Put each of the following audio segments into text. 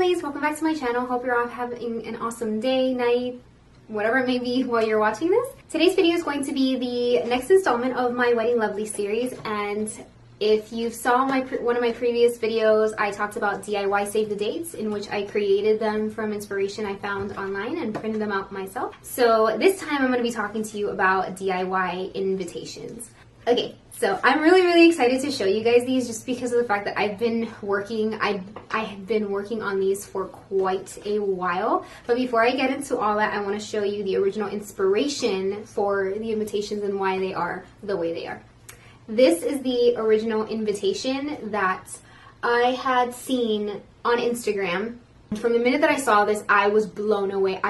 lovelies, welcome back to my channel. Hope you're all having an awesome day, night, whatever it may be while you're watching this. Today's video is going to be the next installment of my Wedding Lovely series, and if you saw one of my previous videos, I talked about DIY save the dates, in which I created them from inspiration I found online and printed them out myself. So this time I'm going to be talking to you about DIY invitations. Okay, so I'm really excited to show you guys these just because of the fact that I've been working on these for quite a while. But before I get into all that, I want to show you the original inspiration for the invitations and why they are the way they are. This is the original invitation that I had seen on Instagram. From the minute that I saw this, I was blown away.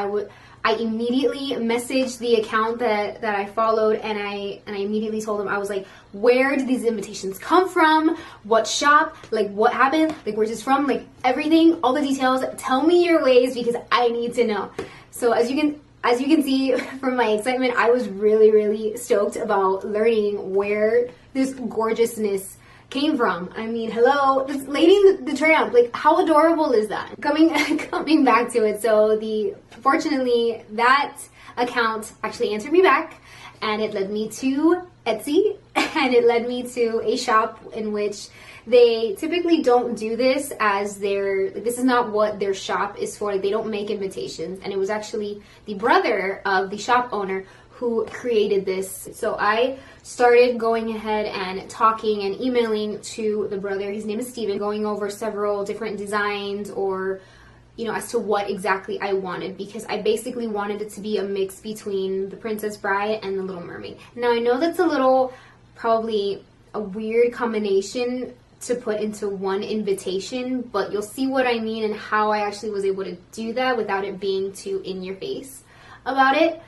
I immediately messaged the account that I followed, and I immediately told them, I was like, where did these invitations come from? What shop? Like, what happened? Like, where's this from? Like, everything, all the details. Tell me your ways because I need to know. So as you can see from my excitement, I was really stoked about learning where this gorgeousness came from. I mean, hello, this Lady the Tramp, like how adorable is that? Coming back to it, so fortunately that account actually answered me back, and it led me to Etsy, and it led me to a shop in which they typically don't do this as this is not what their shop is for. Like, they don't make invitations, and it was actually the brother of the shop owner who created this. So I started going ahead and talking and emailing to the brother. His name is Steven, going over several different designs, or as to what exactly I wanted, because I basically wanted it to be a mix between the Princess Bride and the Little Mermaid. Now I know that's probably a weird combination to put into one invitation, but you'll see what I mean and how I actually was able to do that without it being too in your face about it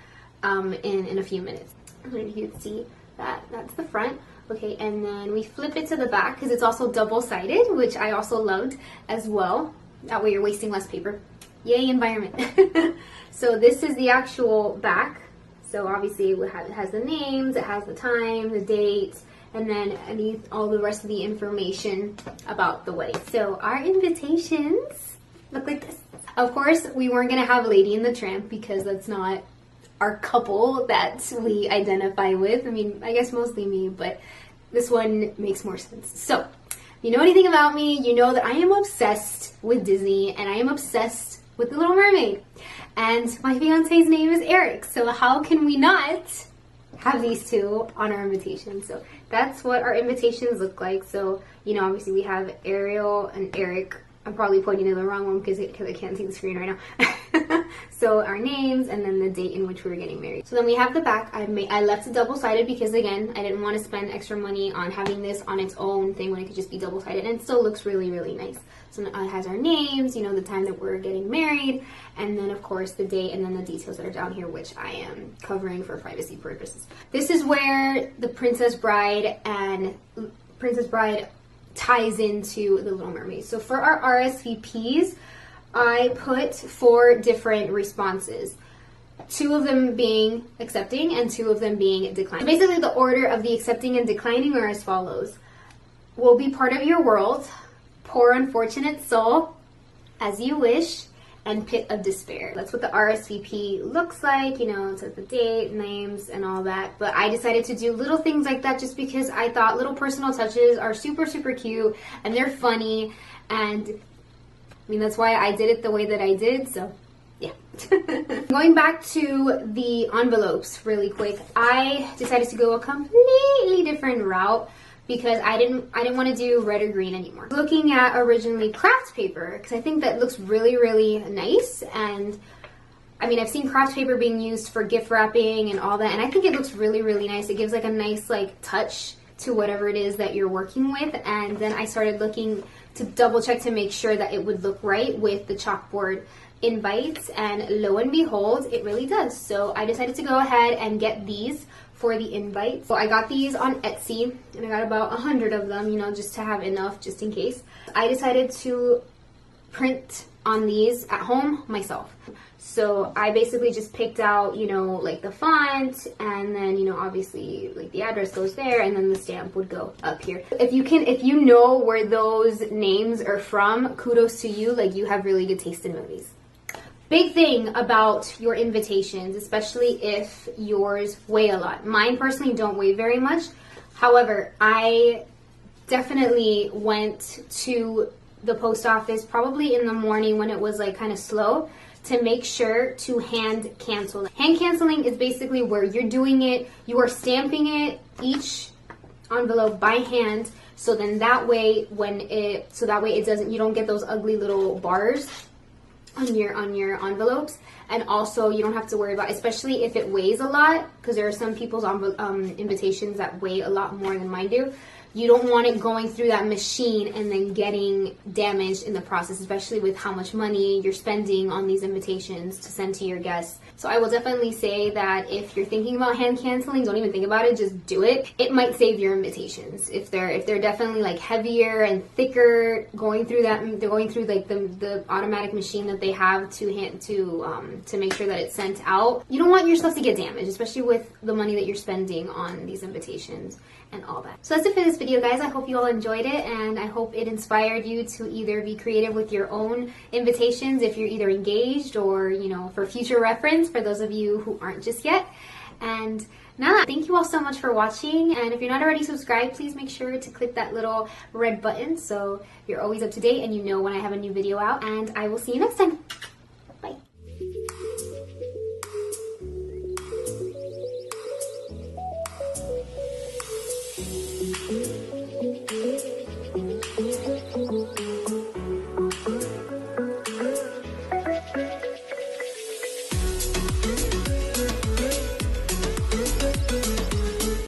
in a few minutes. And you can see that's the front. Okay, and then we flip it to the back because it's also double-sided, which I also loved as well. That way you're wasting less paper. Yay, environment. So this is the actual back. So obviously it has the names, it has the time, the dates, and then I need all the rest of the information about the wedding. So our invitations look like this. Of course, we weren't going to have Lady and the Tramp because that's not our couple that we identify with. I mean, I guess mostly me, but this one makes more sense. So, if you know anything about me, you know that I am obsessed with Disney, and I am obsessed with The Little Mermaid. And my fiance's name is Eric, so how can we not have these two on our invitation? So that's what our invitations look like. So, obviously we have Ariel and Eric. I'm probably pointing to the wrong one because I can't see the screen right now. So our names, and then the date in which we were getting married. So then we have the back. I left it double-sided because, again, I didn't want to spend extra money on having this on its own thing when it could just be double-sided, and it still looks really nice. So it has our names, the time that we're getting married, and then of course the date, and then the details that are down here, which I am covering for privacy purposes. This is where the Princess Bride ties into the Little Mermaid. So for our RSVPs, I put 4 different responses. 2 of them being accepting and 2 of them being declining. So basically the order of the accepting and declining are as follows. Will be part of your world, poor unfortunate soul, as you wish, and pit of despair. That's what the RSVP looks like. It says the date, names, and all that. But I decided to do little things like that just because I thought little personal touches are super cute, and they're funny, and that's why I did it the way that I did, so yeah. Going back to the envelopes really quick, I decided to go a completely different route because I didn't want to do red or green anymore. Looking at originally craft paper, because I think that looks really nice, and I've seen craft paper being used for gift wrapping and all that, and I think it looks really nice. It gives like a nice touch to whatever it is that you're working with. And then I started looking to double check to make sure that it would look right with the chalkboard invites, and lo and behold, it really does. So I decided to go ahead and get these for the invites. So I got these on Etsy, and I got about 100 of them, just to have enough just in case. I decided to print on these at home myself. So I basically just picked out, you know, like the font, and then, you know, obviously like the address goes there, and then the stamp would go up here. If you know where those names are from, kudos to you. Like, you have really good taste in movies. Big thing about your invitations, especially if yours weigh a lot. Mine personally don't weigh very much. However, I definitely went to the post office probably in the morning when it was like kind of slow, to make sure to hand cancel. Hand canceling is basically where you're doing it, you are stamping it, each envelope by hand, so then that way it doesn't, you don't get those ugly little bars on your envelopes. And also you don't have to worry about, especially if it weighs a lot, because there are some people's invitations that weigh a lot more than mine do. You don't want it going through that machine and then getting damaged in the process, especially with how much money you're spending on these invitations to send to your guests. So I will definitely say that if you're thinking about hand canceling, don't even think about it, just do it. It might save your invitations. If they're definitely like heavier and thicker, going through like the automatic machine that they have to make sure that it's sent out. You don't want your stuff to get damaged, especially with the money that you're spending on these invitations and all that. So that's it for this video, guys. I hope you all enjoyed it, and I hope it inspired you to either be creative with your own invitations if you're either engaged, or, you know, for future reference for those of you who aren't just yet. And now, thank you all so much for watching, and if you're not already subscribed, please make sure to click that little red button so you're always up to date and you know when I have a new video out, and I will see you next time.